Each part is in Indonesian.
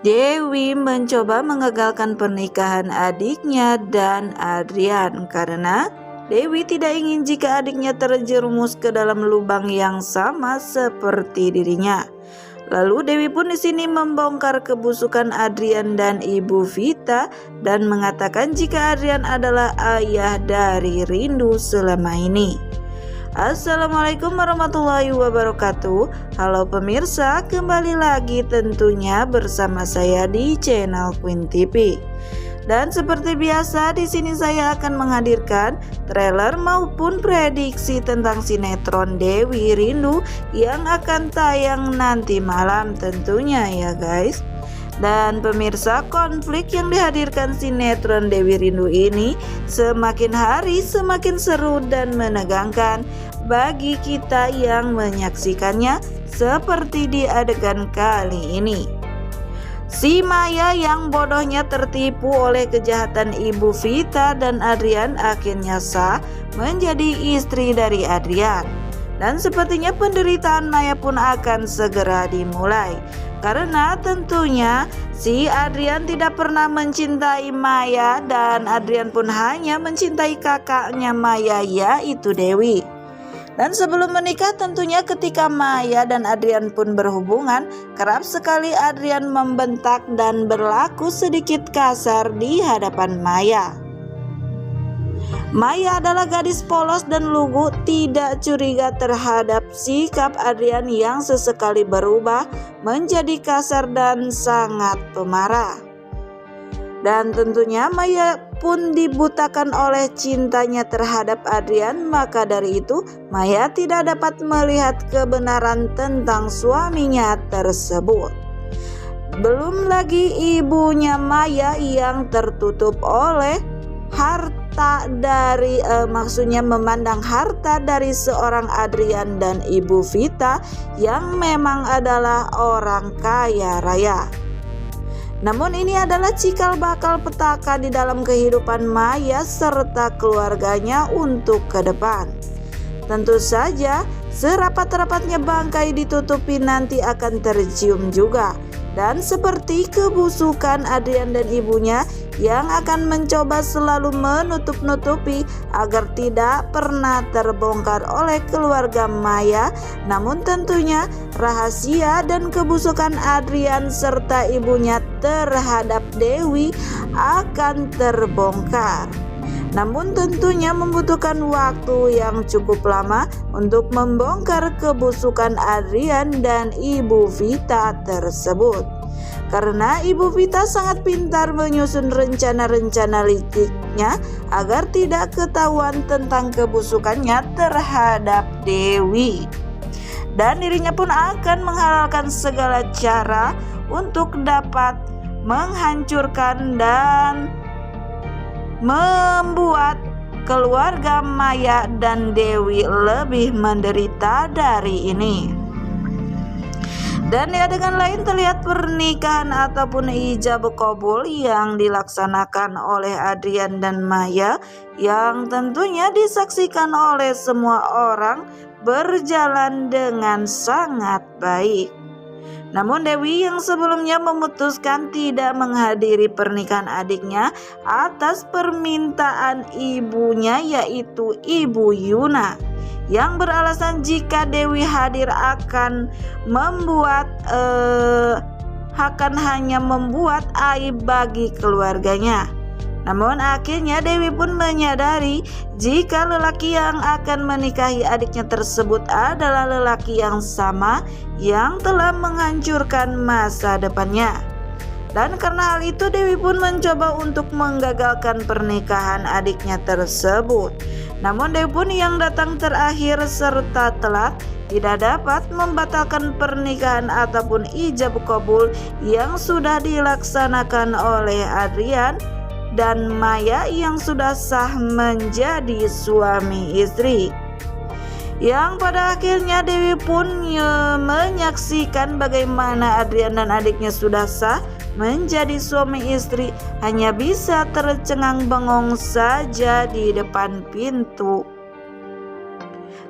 Dewi mencoba mengagalkan pernikahan adiknya dan Adrian karena Dewi tidak ingin jika adiknya terjerumus ke dalam lubang yang sama seperti dirinya. Lalu Dewi pun di sini membongkar kebusukan Adrian dan Ibu Vita dan mengatakan jika Adrian adalah ayah dari Rindu selama ini. Assalamualaikum warahmatullahi wabarakatuh. Halo pemirsa, kembali lagi tentunya bersama saya di channel Queen TV. Dan seperti biasa di sini saya akan menghadirkan trailer maupun prediksi tentang sinetron Dewi Rindu yang akan tayang nanti malam tentunya ya guys. Dan pemirsa, konflik yang dihadirkan sinetron Dewi Rindu ini semakin hari semakin seru dan menegangkan bagi kita yang menyaksikannya seperti di adegan kali ini. Si Maya yang bodohnya tertipu oleh kejahatan Ibu Vita dan Adrian akhirnya sah menjadi istri dari Adrian. Dan sepertinya penderitaan Maya pun akan segera dimulai. Karena tentunya si Adrian tidak pernah mencintai Maya dan Adrian pun hanya mencintai kakaknya Maya yaitu Dewi. Dan sebelum menikah tentunya ketika Maya dan Adrian pun berhubungan, kerap sekali Adrian membentak dan berlaku sedikit kasar di hadapan Maya. Maya adalah gadis polos dan lugu, tidak curiga terhadap sikap Adrian yang sesekali berubah menjadi kasar dan sangat pemarah. Dan tentunya Maya pun dibutakan oleh cintanya terhadap Adrian, maka dari itu Maya tidak dapat melihat kebenaran tentang suaminya tersebut. Belum lagi ibunya Maya yang tertutup oleh harta dari maksudnya memandang harta dari seorang Adrian dan Ibu Vita yang memang adalah orang kaya raya. Namun ini adalah cikal bakal petaka di dalam kehidupan Maya serta keluarganya untuk ke depan. Tentu saja serapat-rapatnya bangkai ditutupi nanti akan tercium juga. Dan seperti kebusukan Adrian dan ibunya yang akan mencoba selalu menutup-nutupi agar tidak pernah terbongkar oleh keluarga Maya. Namun tentunya rahasia dan kebusukan Adrian serta ibunya terhadap Dewi akan terbongkar. Namun tentunya membutuhkan waktu yang cukup lama untuk membongkar kebusukan Adrian dan Ibu Vita tersebut. Karena Ibu Vita sangat pintar menyusun rencana-rencana liciknya agar tidak ketahuan tentang kebusukannya terhadap Dewi. Dan dirinya pun akan menghalalkan segala cara untuk dapat menghancurkan dan membuat keluarga Maya dan Dewi lebih menderita dari ini. Dan di adegan lain terlihat pernikahan ataupun ijab kabul yang dilaksanakan oleh Adrian dan Maya yang tentunya disaksikan oleh semua orang berjalan dengan sangat baik. Namun Dewi yang sebelumnya memutuskan tidak menghadiri pernikahan adiknya atas permintaan ibunya yaitu Ibu Yuna, yang beralasan jika Dewi hadir akan hanya membuat aib bagi keluarganya. Namun akhirnya Dewi pun menyadari jika lelaki yang akan menikahi adiknya tersebut adalah lelaki yang sama yang telah menghancurkan masa depannya. Dan karena hal itu Dewi pun mencoba untuk menggagalkan pernikahan adiknya tersebut. Namun Dewi pun yang datang terakhir serta telat tidak dapat membatalkan pernikahan ataupun ijab kabul yang sudah dilaksanakan oleh Adrian dan Maya yang sudah sah menjadi suami istri. Yang pada akhirnya Dewi pun menyaksikan bagaimana Adrian dan adiknya sudah sah menjadi suami istri, hanya bisa tercengang bengong saja di depan pintu.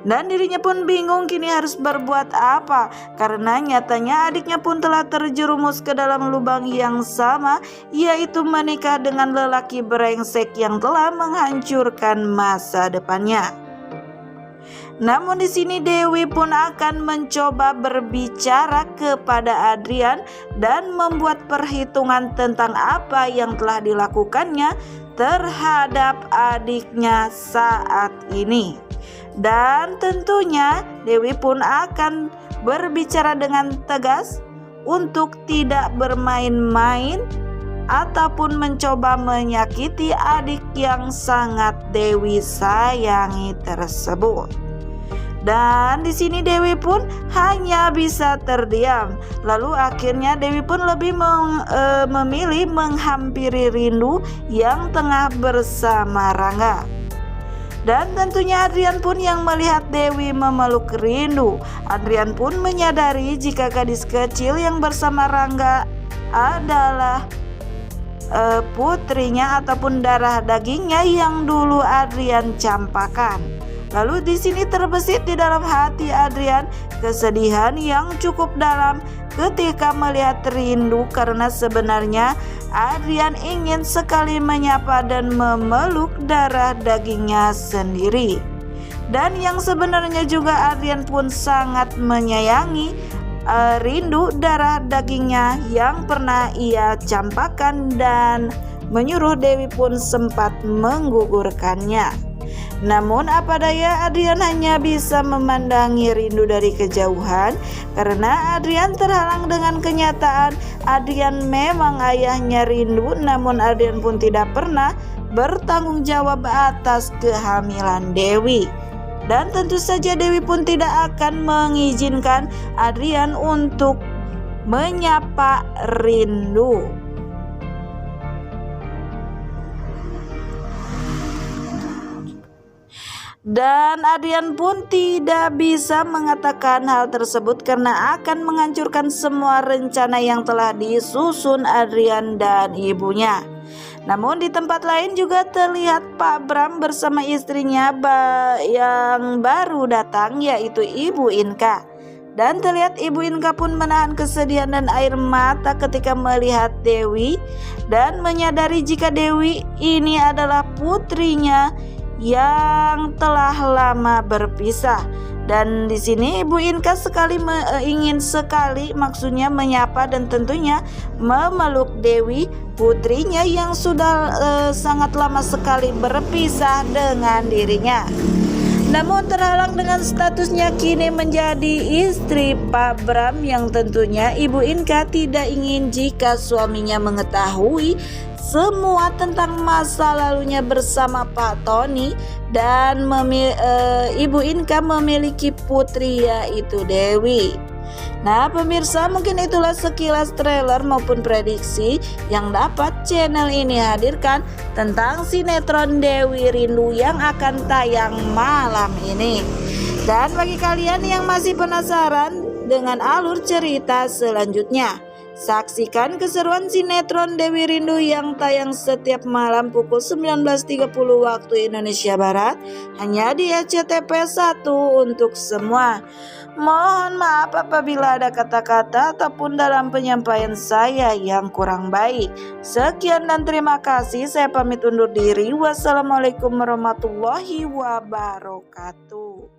Dan dirinya pun bingung kini harus berbuat apa, karena nyatanya adiknya pun telah terjerumus ke dalam lubang yang sama, yaitu menikah dengan lelaki brengsek yang telah menghancurkan masa depannya. Namun di sini Dewi pun akan mencoba berbicara kepada Adrian dan membuat perhitungan tentang apa yang telah dilakukannya terhadap adiknya saat ini. Dan tentunya Dewi pun akan berbicara dengan tegas untuk tidak bermain-main ataupun mencoba menyakiti adik yang sangat Dewi sayangi tersebut. Dan di sini Dewi pun hanya bisa terdiam. Lalu akhirnya Dewi pun lebih memilih menghampiri Rindu yang tengah bersama Rangga. Dan tentunya Adrian pun yang melihat Dewi memeluk Rindu. Adrian pun menyadari jika gadis kecil yang bersama Rangga adalah putrinya ataupun darah dagingnya yang dulu Adrian campakan. Lalu di sini terbesit di dalam hati Adrian kesedihan yang cukup dalam ketika melihat Rindu, karena sebenarnya Adrian ingin sekali menyapa dan memeluk darah dagingnya sendiri. Dan yang sebenarnya juga Adrian pun sangat menyayangi Rindu, darah dagingnya yang pernah ia campakan dan menyuruh Dewi pun sempat menggugurkannya. Namun apa daya, Adrian hanya bisa memandangi Rindu dari kejauhan karena Adrian terhalang dengan kenyataan Adrian memang ayahnya Rindu, namun Adrian pun tidak pernah bertanggung jawab atas kehamilan Dewi. Dan tentu saja Dewi pun tidak akan mengizinkan Adrian untuk menyapa Rindu. Dan Adrian pun tidak bisa mengatakan hal tersebut karena akan menghancurkan semua rencana yang telah disusun Adrian dan ibunya. Namun di tempat lain juga terlihat Pak Bram bersama istrinya yang baru datang, yaitu Ibu Inka. Dan terlihat Ibu Inka pun menahan kesedihan dan air mata ketika melihat Dewi dan menyadari jika Dewi ini adalah putrinya yang telah lama berpisah. Dan di sini Ibu Inka ingin sekali maksudnya menyapa dan tentunya memeluk Dewi, putrinya yang sudah sangat lama sekali berpisah dengan dirinya. Namun terhalang dengan statusnya kini menjadi istri Pak Bram, yang tentunya Ibu Inka tidak ingin jika suaminya mengetahui semua tentang masa lalunya bersama Pak Tony dan Ibu Inka memiliki putri yaitu Dewi. Nah pemirsa, mungkin itulah sekilas trailer maupun prediksi yang dapat channel ini hadirkan tentang sinetron Dewi Rindu yang akan tayang malam ini. Dan bagi kalian yang masih penasaran dengan alur cerita selanjutnya, saksikan keseruan sinetron Dewi Rindu yang tayang setiap malam pukul 19.30 waktu Indonesia Barat hanya di SCTV 1 untuk semua. Mohon maaf apabila ada kata-kata ataupun dalam penyampaian saya yang kurang baik. Sekian dan terima kasih. Saya pamit undur diri. Wassalamualaikum warahmatullahi wabarakatuh.